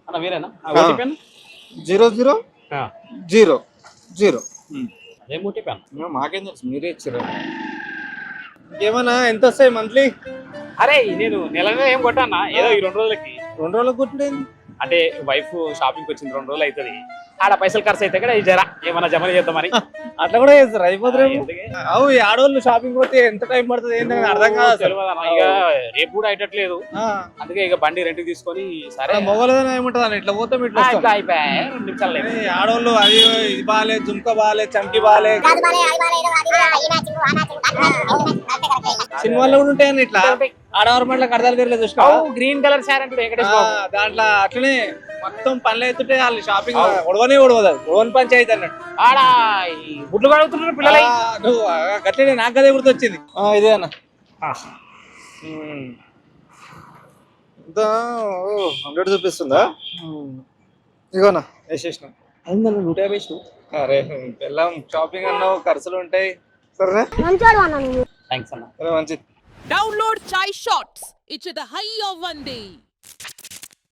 అన్న మీరేనా ఓటీపీ 0000. అదే ఓటీపీ అన్న. మాకేం తెలుసు, మీరే ఇచ్చారు. ఇంకేమన్నా ఎంత వస్తాయి మంత్లీ? అరే నేను నెలలో ఏం కొట్టా ఏదో ఈ 2 రోజులకి 2 రోజులకు కొట్టుడేంది? అంటే వైఫ్ షాపింగ్ వచ్చింది 2 రోజులు అవుతుంది, ఆడ పైసలు ఖర్చు అయితే కూడా జరా ఏమన్నా జమ చేద్దామని. అట్లా కూడా చేస్తారు, అయిపోతారు. ఎందుకే? అవు ఈ ఆడవాళ్ళు షాపింగ్ పోతే ఎంత టైం పడుతుంది ఏంటని అర్థం కాదు అసలు. తెలియదన్న, ఇక రేపు కూడా అయ్యట్లేదు. అందుకే ఇక బండి రెంట్కి తీసుకొని సరే మొగలదైనా ఏముంటుంది అని ఇట్లా పోతాం ఇట్లా వస్తాం. ఇట్లా అయిపోయా 2 నిమిషాలు లేదు. ఈ ఆడవాళ్ళు అది ఇది బాలే, జుంక బాలే, చంకి బాలే, సినిమాల్లో కూడా ఉంటాయని ఇట్లా ఆడవారి మట్ల కడతాలు తిరగలేదు చూసుకో. గ్రీన్ కలర్ శారీ అంటే వెంకటేష్ బాబు. దాంట్లో అట్లనే మొత్తం పనులు ఎత్తుంటే వాళ్ళు షాపింగ్ ఒడవనే ఒడవదు, ఒడవని పంచాయతీ అన్నట్టు. ఆడ ఈ గుడ్లు కడుగుతున్నారు పిల్లలు. నువ్వు గట్లనే నాకు అదే గుర్తొచ్చింది. ఇదే అన్న ఇంత 100 చూపిస్తుందా? ఇగోనా వేసేసిన. అయిందన్న 150. అరే వెళ్ళాం షాపింగ్ అన్నావు, ఖర్చులు ఉంటాయి. సరే థ్యాంక్స్ అన్న. సరే మంచిది. Download Chai Shots. It's the high of one day.